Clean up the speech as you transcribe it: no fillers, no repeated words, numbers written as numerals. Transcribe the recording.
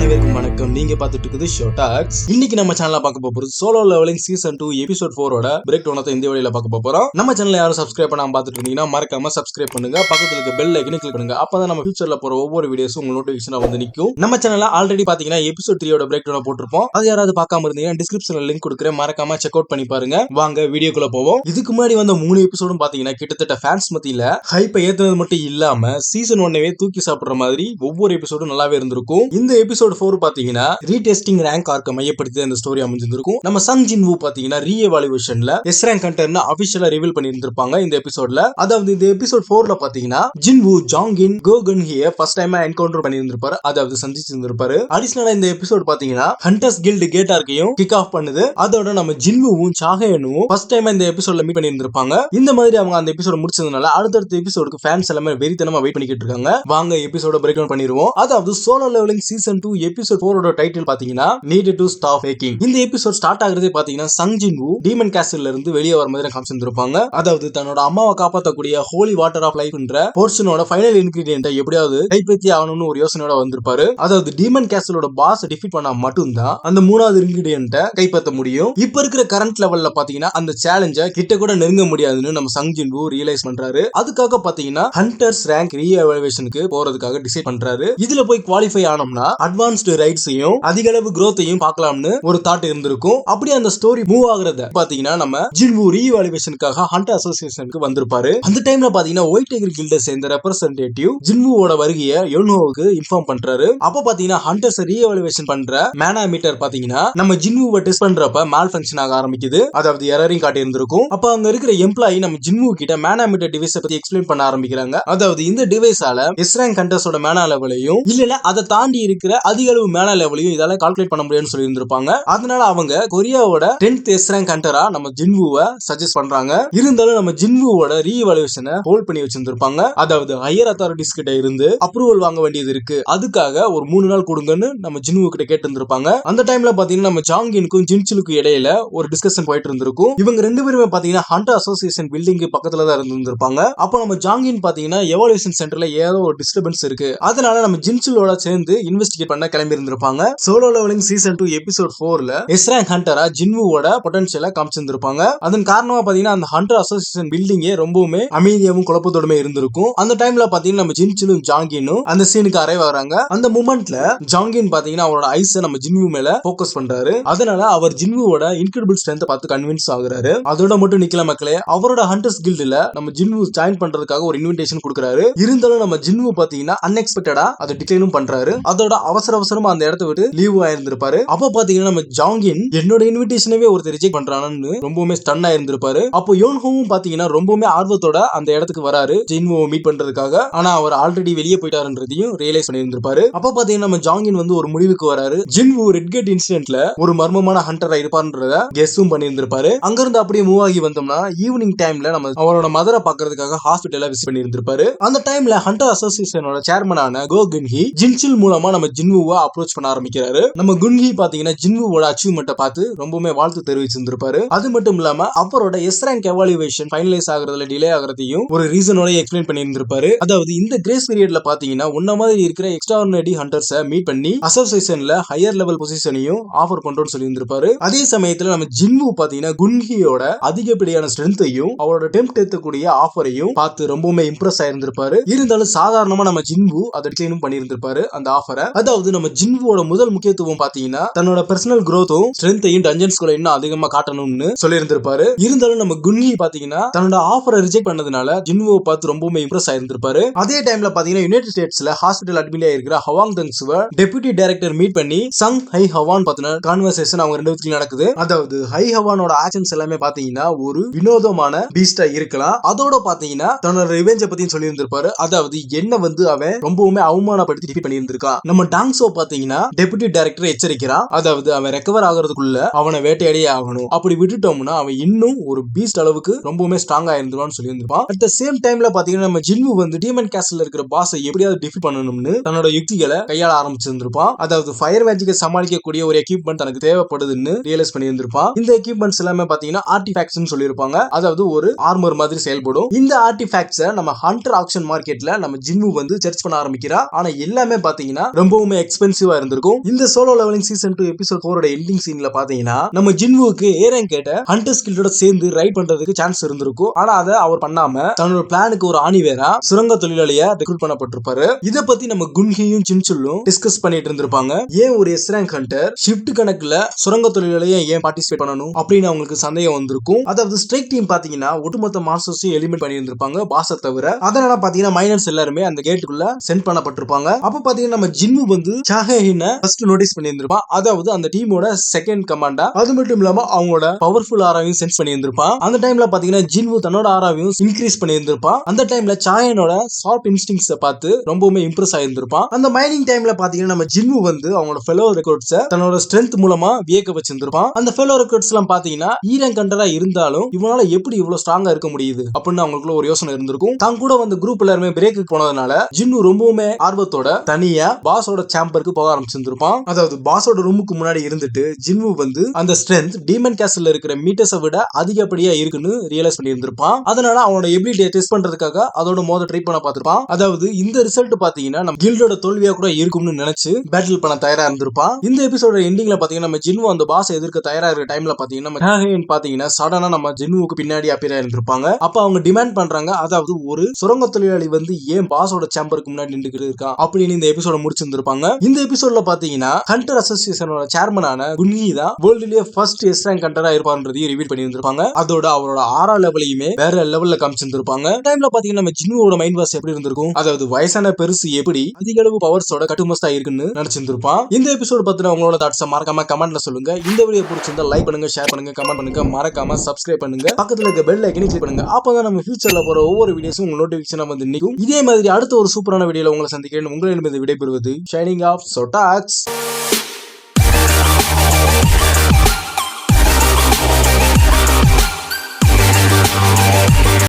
அனைவருக்கும் வணக்கம். நீங்க பார்த்துட்டு இருக்குது ஷோடாக்ஸ். இன்னைக்கு நம்ம சேனல்ல பார்க்க போறது சோலோ லெவலிங் சீசன் 2 எபிசோட் 4 பிரேக் டவுனை இந்த வீடியோல பார்க்க போறோம். நம்ம சேனலை யாரும் சப்ஸ்கிரைப் பண்ணாம பார்த்துட்டு இருந்தீங்கன்னா மறக்காம சப்ஸ்கிரைப் பண்ணுங்க. பக்கத்துல இருக்க பெல் ஐகானை கிளிக் பண்ணுங்க. அப்பதான் நம்ம ஃபியூச்சர்ல போற ஒவ்வொரு வீடியோஸும் உங்களுக்கு நோட்டிஃபிகேஷனா வந்து நிக்கும். நம்ம சேனல்ல ஆல்ரெடி பாத்தீங்கன்னா எபிசோட் 3 பிரேக் டவுனை போட்டிருப்போம். அது யாராவது பார்க்காம இருந்தீங்கன்னா டிஸ்கிரிப்ஷன்ல லிங்க் கொடுக்குறேன், மறக்காம செக் அவுட் பண்ணி பாருங்க. வாங்க வீடியோக்குள்ள போவோம். இதுக்கு முன்னாடி வந்த 3 எபிசோடும் பாத்தீங்கன்னா கிட்டத்தட்ட ஃபேன்ஸ் மத்தியில ஹைப்பை ஏத்துனது மட்டும் இல்லாம சீசன் 1 தூக்கி சாப்பிடுற மாதிரி ஒவ்வொரு எபிசோடும் நல்லாவே இருந்திருக்கும். இந்த எபிசோட் 4 பாத்தீங்கன்னா ரீடெஸ்டிங் ரேங்க் ஆர்க்க மையப்படுத்தி அந்த ஸ்டோரி அமைஞ்சிருக்கும். நம்ம சங் ஜின்வூ பாத்தீங்கன்னா ரீஎவாலுவேஷன்ல எஸ் ரேங்க் ஹண்டர்னு ஆபீஷியலா ரிவீல் பண்ணியிருந்திருப்பாங்க இந்த எபிசோட்ல. அதாவது இந்த எபிசோட் 4ல பாத்தீங்கன்னா ஜின்வூ ஜாங்கின் கோகன் ஹிய ஃபர்ஸ்ட் டைம் என்கவுண்டர் பண்ணியிருந்திருப்பாரு, அதாவது சந்திச்சிருந்திருப்பாரு. அடிஷனலா இந்த எபிசோட் பாத்தீங்கன்னா ஹண்டர்ஸ் கில்ட் கேட் ஆர்க்கையும் கிக் ஆஃப் பண்ணுது. அதோட நம்ம ஜின்வூவும் சாகேனும் ஃபர்ஸ்ட் டைம் இந்த எபிசோட்ல மீட் பண்ணியிருந்திருப்பாங்க. இந்த மாதிரி அவங்க அந்த எபிசோட் முடிச்சதுனால அடுத்தடுத்த எபிசோடுக்கு ஃபேன்ஸ் எல்லாமே வெறித்தனமா வெயிட் பண்ணிக்கிட்டு இருக்காங்க. வாங்க எபிசோட பிரேக் டவுன் பண்ணிடுவோம். அதாவது solo leveling season 2 episode 4 title பாத்தீங்கன்னா நீடட் டு ஸ்டாப் மேக்கிங். இந்த எபிசோட் ஸ்டார்ட் ஆகுறதே பாத்தீங்கன்னா சங் ஜின்வூ டீமன் கேஸ்டில்ல இருந்து வெளியே வர மாதிரி காமிச்சிருப்பாங்க. அதாவது தன்னோட அம்மாவை காப்பாற்றக்கூடிய ஹோலி வாட்டர் ஆஃப் லைஃப்ன்ற போர்ஷனோட ஃபைனல் இன்கிரிடியன்ட்டை எப்படியாவது கைப்பற்றி ஆகணும்னு ஒரு யோசனையோட வந்திருப்பாரு. அதாவது டீமன் கேஸ்டிலோட பாஸ் டிஃபீட் பண்ணா மட்டும்தான் அந்த மூணாவது இன்கிரிடியன்ட்டை கைப்பற்ற முடியும். இப்ப இருக்கிற கரண்ட் லெவல்ல பாத்தீங்கன்னா அந்த சேலஞ்சை கிட்ட கூட நெருங்க முடியாதுன்னு நம்ம சங் ஜின்வூ ரியலைஸ் பண்றாரு. அதுக்காக பாத்தீங்கன்னா ஹண்டர்ஸ் ரேங்க் ரீஎவாலுவேஷனுக்கு போறதுக்காக டிசைட் பண்றாரு. இதுல போய் குவாலிஃபை ஆனோம்னா அட்வான்ஸ்டு ரைட்ஸையும் அதிக அளவு growth-ஐயும் பார்க்கலாம்னு ஒரு தாட் இருந்திருக்கும். அப்படி அந்த ஸ்டோரி மூவ் ஆகுறத பாத்தீங்கன்னா நம்ம ஜின்வூ ரீஎவாலுவேஷனுக்காக ஹண்டர் அசோசியேஷனுக்கு வந்திருப்பாரு. அந்த டைம்ல பாத்தீங்கன்னா ஒயிட் டைகர் கில்ட சேர்ந்த ரெப்ரசன்டேட்டிவ் ஜின்வூவோட வருகையை யோன்ஹோவுக்கு இன்ஃபார்ம் பண்றாரு. அப்ப பாத்தீங்கன்னா ஹண்டர்ஸ் ரீஎவாலுவேஷன் பண்ற மேனா மீட்டர் பாத்தீங்கன்னா நம்ம ஜின்வூவை டெஸ்ட் பண்றப்ப மால் ஃபங்க்ஷன் ஆக ஆரம்பிக்குது. அதாவது எரரையும் காட்டி இருந்திருக்கும். அப்ப அங்க இருக்கிற எம்ப்ளாயி நம்ம ஜின்வூ கிட்ட மேனா மீட்டர் டிவைஸ பத்தி எக்ஸ்பிளைன் பண்ண ஆரம்பிக்கிறாங்க. அதாவது இந்த டிவைஸால எஸ் ரேங்க் ஹண்டர்ஸோட மேனா லெவலையும் இல்ல அதை தாண்டி இருக்கிற அதிக அளவு மேனா லெவலையும் இதால கால்குலேட் பண்ண முடியும்னு சொல்லி இருந்திருப்பாங்க. அதனால அவங்க கொரியாவோட 10th எஸ் ரேங்க் ஹண்டரா நம்ம ஜின்வூவை சஜஸ்ட் பண்றாங்க. இருந்தாலும் நம்ம ஜின்வூவோட ரீஎவாலுவேஷனை ஹோல்ட் பண்ணி வச்சிருந்திருப்பாங்க. அதாவது ஹையர் அத்தாரிட்டிஸ் கிட்ட இருந்து அப்ரூவல் வாங்க வேண்டியது இருக்கு, அதுக்காக ஒரு 3 நாள் கொடுங்கன்னு நம்ம ஜின்வூ கிட்ட கேட்டு இருந்திருப்பாங்க. அந்த டைம்ல பாத்தீங்கன்னா நம்ம ஜாங்கினுக்கும் ஜின்சிலுக்கும் இடையில ஒரு டிஸ்கஷன் போயிட்டு இருந்திருக்கும். இவங்க ரெண்டு பேருமே பாத்தீங்கன்னா ஹண்டர் அசோசியேஷன் பில்டிங் பக்கத்துல தான் இருந்திருப்பாங்க. அப்போ நம்ம ஜாங்கின் பாத்தீங்கன்னா எவாலுவேஷன் சென்டர்ல ஏதோ ஒரு டிஸ்டர்பன்ஸ் இருக்கு, அதனால நம்ம ஜின்சிலோட சேர்ந்து இன்வெஸ்டிகேட் பண்ண கிளம்பி இருந்திருப்பாங்க. சோலோ லெவலிங் சீசன் 2 எபிசோட் 4ல எஸ் ரேங்க் ஹண்டரா ஜின்வூவோட பொட்டன்ஷியலை காமிச்சிருந்திருப்பாங்க. அதன் காரணமா பாத்தீங்கன்னா அந்த ஹண்டர் அசோசியேஷன் பில்டிங்கே ரொம்பவுமே அமைதியாவும் குழப்பத்தோடுமே இருந்திருக்கும். அந்த டைம்ல பாத்தீங்கன்னா நம்ம ஜின்சிலும் ஜாங்கினும் அந்த சீனுக்கு அரைவ் ஆகுறாங்க. அந்த மூமெண்ட்ல ஜாங்கின் பாத்தீங்கன்னா அவரோட ஐஸை நம்ம ஜின்வூ மேல போக்கஸ் பண்றாரு. அதனால அவர் ஜின்வூவோட இன்கிரெடிபிள் ஸ்ட்ரென்த்தை பார்த்து கன்வின்ஸ் ஆகுறாரு. அதோட மட்டும் நிக்கல மக்களே, அவரோட ஹண்டர்ஸ் கில்டுல நம்ம ஜின்வூ ஜாயின் பண்றதுக்காக ஒரு இன்விடேஷன் கொடுக்குறாரு. இருந்தாலும் நம்ம ஜின்வூ பாத்தீங்கன்னா அன்எக்ஸ்பெக்டடா அதை டிக்ளைனும் பண்றாரு. அதோட அவசரமா அந்த இடத்தை விட்டு லீவ் ஆயிருந்திருப்பாரு. அப்ப பாத்தீங்கன்னா நம்ம ஜாங்கின் என்னோட இன்விடேஷனவே ஒருத்தர் ரிஜெக்ட் பண்றானு ரொம்பவுமே ஸ்டன் ஆயிருந்திருப்பாரு. அப்போ யோன்ஹோவும் பாத்தீங்கன்னா ரொம்பவுமே ஆர்வத்தோட அந்த இடத்துக்கு வராரு ஜின்வூவை மீட் பண்றதுக்காக. ஆனா அவர் ஆல்ரெடி வெளியே போயிட்டாருன்றதையும் ரியலைஸ் பண்ணியிருந்திருப்பாரு. அப்ப பாத்தீங்கன்னா நம்ம ஜாங்கின் வந்து ஒரு முடிவுக்கு வராரு. ஜின்வூ ரெட் கேட் இன்சிடென்ட்ல ஒரு மர்மமான ஹண்டரா இருப்பாருன்றத கெஸ்ஸும் பண்ணியிருந்திருப்பாரு. அங்கிருந்து அப்படியே மூவ் ஆகி வந்தோம்னா ஈவினிங் டைம்ல நம்ம அவரோட மதரை பாக்குறதுக்காக ஹாஸ்பிட்டல விசிட் பண்ணியிருந்திருப்பாரு. அந்த டைம்ல ஹண்டர் அசோசியேஷனோட சேர்மனான கோ குன்ஹி ஜின்சில் மூலமா நம்ம ஜின்வூவை அப்ரோச் பண்ண ஆரம்பிக்கிறாரு. நம்ம குன்ஹி பாத்தீங்கன்னா ஜின்வூவோட அச்சீவ்மெண்ட்டை பார்த்து ரொம்பவுமே வாழ்த்து தெரிவிச்சிருந்திருப்பாரு. அது மட்டும் இல்லாம அவரோட எஸ் ரேங்க் எவாலுவேஷன் ஃபைனலைஸ் ஆகுறதுல டிலே ஆகுறதையும் ஒரு ரீசனோட எக்ஸ்பிளைன் பண்ணியிருந்திருப்பாரு. அதாவது இந்த கிரேஸ் பீரியட்ல பாத்தீங்கன்னா உன்ன மாதிரி இருக்கிற எக்ஸ்ட்ராஆர்டினரி ஹண்டர்ஸை மீட் பண்ணி அசோசியேஷன்ல ஹையர் லெவல் பொசிஷனையும் ஆஃபர் பண்றோம்னு சொல்லி இருந்திருப்பாரு. அதே சமயத்துல நம்ம ஜின்வூ பாத்தீங்கன்னா குன்ஹியோட அதிகப்படியான ஸ்ட்ரென்த்தையும் அவரோட டெம்ப்ட் ஏத்தக்கூடிய ஆஃபரையும் பார்த்து ரொம்பவுமே இம்ப்ரெஸ் ஆயிருந்திருப்பாரு. இருந்தாலும் சாதாரணமா நம்ம ஜின்வூ அதை டிக்ளைனும் பண்ணியிருந்திருப்பாரு அந்த ஆஃபரை. அதாவது நம்ம ஜின்வூவோட முதல் முக்கியத்துவம் பாத்தீங்கன்னா தன்னோட பர்சனல் growth-உம் ஸ்ட்ரென்த்தையும் டஞ்சன்ஸ்குள்ள இன்னும் அதிகமா காட்டணும்னு சொல்லி இருந்திருப்பாரு. இருந்தாலும் நம்ம குன்ஹி பாத்தீங்கன்னா தன்னோட ஆஃபரை ரிஜெக்ட் பண்ணதுனால ஜின்வூவை பார்த்து ரொம்பவுமே இம்ப்ரெஸ் ஆயிருந்திருப்பாரு. அதே டைம்ல பாத்தீங்கன்னா யுனைடெட் ஸ்டேட்ஸ்ல ஹாஸ்பிட்டல் அட்மிட் ஆயிருக்கிற ஹவாங் தங்ஸுவ டெப்யூட்டி டைரக்டர் மீட் பண்ணி சங் ஹை ஹவான் பத்தின கான்வர்சேஷன் அவங்க ரெண்டு பேத்துக்கும் நடக்குது. அதாவது ஹை ஹவானோட ஆக்ஷன்ஸ் எல்லாமே பாத்தீங்கன்னா ஒரு வினோதமான பீஸ்டா இருக்கலாம். அதோட பாத்தீங்கன்னா தன்னோட ரிவெஞ்ச பத்தியும் சொல்லி இருந்திருப்பாரு. அதாவது என்ன வந்து அவன் ரொம்பவுமே அவமானப்படுத்தி டிஃபீட் பண்ணி இருந்திருக்கான். நம்ம டாங்ஸோ பாத்தீங்கன்னா டெப்யூட்டி டைரக்டர் எச்சரிக்கிறான். அதாவது அவன் ரெக்கவர் ஆகிறதுக்குள்ள அவனை வேட்டையாடியே ஆகணும், அப்படி விட்டுட்டோம்னா அவன் இன்னும் ஒரு பீஸ்ட் அளவுக்கு ரொம்பவுமே ஸ்ட்ராங்கா இருந்துருவான்னு சொல்லி இருந்திருப்பான். அட் த சேம் டைம்ல பாத்தீங்கன்னா நம்ம ஜின்வூ வந்து டீமன் கேஸ்டில்ல இருக்கிற பாஸை எப்படியாவது டிஃபீட் பண்ணணும்னு தன்னோட யுக்திகளை கையாள ஆரம்பிச்சிருந்திருப்பான். அதாவது ஃபயர் மேஜிக்கை சமாளிக்கக்கூடிய ஒரு எக்யூப்மெண்ட் தனக்கு தேவைப்படுதுன்னு ரியலைஸ் பண்ணி இருந்திருப்பான். இந்த எக்யூப்மெண்ட்ஸ் எல்லாமே பாத்தீங்கன்னா ஆர்டிஃபேக்ட்ஸ் சொல்லியிருப்பாங்க. அதாவது ஒரு ஆர்மர் மாதிரி செயல்படும். இந்த ஆர்டிஃபேக்ட்ஸை நம்ம ஹண்டர் ஆக்ஷன் மார்க்கெட்ல நம்ம ஜின்வூ வந்து சர்ச் பண்ண ஆரம்பிக்கிறா. ஆனா எல்லாமே பாத்தீங்கன்னா ரொம்பவுமே எக்ஸ்பென்சிவா இருந்திருக்கும். இந்த solo leveling season 2 episode 4 ending சீன்ல பாத்தீங்கன்னா நம்ம ஜின்வுக்கு ஏரன் கேட்ட ஹண்டர்ஸ் கில்டோட சேர்ந்து ரைட் பண்றதுக்கு சான்ஸ் இருந்திருக்கும். ஆனா அதை அவர் பண்ணாம தன்னோட பிளானுக்கு ஒரு ஆணிவேரா சுரங்க தொழிலாளியா ரெக்ரூட் பண்ணப்பட்டிருப்பாரு. இத பத்தி நம்ம குன்ஹியும் சின்சுல்லும் டிஸ்கஸ் பண்ணிட்டு இருந்திருப்பாங்க. ஏன் ஒரு எஸ் ரேங்க் ஹண்டர் ஷிஃப்ட் கணக்குல சுரங்க தொழிலாளியா ஏன் பார்ட்டிசிபேட் பண்ணணும் அப்படின்னு அவங்களுக்கு சந்தேகம் வந்திருக்கும். அதாவது ஸ்ட்ரைக் டீம் பாத்தீங்கன்னா ஒட்டுமொத்த மாஸ்டர்ஸையும் எலிமினேட் பண்ணியிருந்திருப்பாங்க பாஸை தவிர. அதனால பாத்தீங்கன்னா மைனர்ஸ் எல்லாருமே அந்த கேட்டுக்குள்ள சென்ட் பண்ணப்பட்டிருப்பாங்க. அப்ப பாத்தீங்கன்னா நம்ம ஜின்னு வந்து சாஹேஹினை ஃபர்ஸ்ட் நோட்டீஸ் பண்ணியிருந்திருப்பான். அதாவது அந்த டீமோட செகண்ட் கமாண்டா. அது மட்டும் இல்லாம அவங்களோட பவர்ஃபுல் ஆராவையும் சென்ஸ் பண்ணியிருந்திருப்பான். அந்த டைம்ல பாத்தீங்கன்னா ஜின்வு தன்னோட ஆராவையும் இன்க்ரீஸ் பண்ணியிருந்திருப்பான். அந்த டைம்ல சாயனோட ஷார்ப் இன்ஸ்டிங்ஸ் பார்த்து ரொம்பவுமே இம்ப்ரெஸ் ஆயிருந்திருப்பான். அந்த மைனிங் டைம்ல பாத்தீங்கன்னா நம்ம ஜின்வு வந்து அவங்களோட ஃபெலோ ரெக்கார்ட்ஸ் தன்னோட ஸ்ட்ரென்த் மூலமா வியக்க வச்சிருந்திருப்பான். அந்த ஃபெலோ ரெக்கார்ட்ஸ் எல்லாம் பாத்தீங்கன்னா ஈரன் கண்டரா இருந்தாலும் இவனால எப்படி இவ்வளவு ஸ்ட்ராங்கா இருக்க முடியுது அப்படின்னு அவங்களுக்குள்ள ஒரு யோசனை இருந்திருக்கும். தான் கூட வந்து குரூப் எல்லாருமே பிரேக்கு போனதுனால ஜின்னு ரொம்பவுமே ஆர்வத்தோட தனியா பாஸோட சேம்பருக்கு போக ஆரம்பிச்சிருந்திருப்பான். அதாவது பாஸோட ரூமுக்கு முன்னாடி இருந்துட்டு ஜின்னு வந்து அந்த ஸ்ட்ரென்த் டீமன் கேஸ்ல இருக்கிற மீட்டர்ஸை விட அதிகப்படியா இருக்குன்னு ரியலைஸ் பண்ணி இருந்திருப்பான். அதனால அவனோட எபிலிட்டியை டெஸ்ட் பண்றதுக்காக அதோட மோத ட்ரை பண்ண பார்த்திருப்பான். அதாவது இந்த ரிசல்ட் பாத்தீங்கன்னா நம்ம கில்டோட தோல்வியா கூட இருக்கும்னு நினைச்சு பேட்டில் பண்ண தயாரா இருந்திருப்பான். இந்த எபிசோட எண்டிங்ல பாத்தீங்கன்னா நம்ம ஜின்னு அந்த பாஸ் எதிர்க்க தயாரா இருக்கிற டைம்ல பாத்தீங்கன்னா நம்ம பாத்தீங்கன்னா சடனா நம்ம ஜின்னுவுக்கு பின்னாடி அப்பியர் ஆயிருந்திருப்பாங்க. அப்ப அவங்க டிமாண்ட் பண்றாங்க, அதாவது ஒரு சுரங்க தொழிலாளி வந்து ஏன் பாஸோட சேம்பருக்கு முன்னாடி நின்றுகிட்டு இருக்கா அப்படின்னு இந்த எபிசோட முடிச்சிருந்திருப்பாங்க. இந்த எபிசோட்ல பாத்தீங்கன்னா ஹண்டர் அசோசியேஷனோட சேர்மனான குன்ஹி தான் வேர்ல்ட்லயே ஃபர்ஸ்ட் எஸ் ரேங்க் ஹண்டரா இருப்பான்றதையும் ரிவீல் பண்ணியிருந்திருப்பாங்க. அதோட அவரோட ஆரா லெவலையுமே வேற லெவல்ல காமிச்சிருந்திருப்பாங்க. டைம்ல பாத்தீங்கன்னா நம்ம ஜின்னுவோட மைண்ட் வாஷ் எப்படி இருந்திருக்கும், அதாவது வயசான பெருசு எப்படி அதிக அளவு பவர்ஸோட கட்டுமஸ்தா இருக்குன்னு நினைச்சிருந்திருப்பான். இந்த எபிசோட் பத்தின உங்களோட தாட்ஸ் மறக்காம கமெண்ட்ல சொல்லுங்க. இந்த வீடியோ பிடிச்சிருந்தா லைக் பண்ணுங்க, ஷேர் பண்ணுங்க, கமெண்ட் பண்ணுங்க, மறக்காம சப்ஸ்கிரைப் பண்ணுங்க, பக்கத்துல இருக்க பெல் ஐக்கனை கிளிக் பண்ணுங்க. அப்பதான் நம்ம ஃபியூச்சர்ல போற ஒவ்வொரு வீடியோஸும் உங்களுக்கு நோட்டிபிகேஷனா வந்து நிக்கும். இதே மாதிரி அடுத்த ஒரு சூப்பரான வீடியோல உங்களை சந்திக்கிறேன். உங்களிடம் விடைபெறுவது ஷைனிங் ஆஃப் சோட்டாக்ஸ்.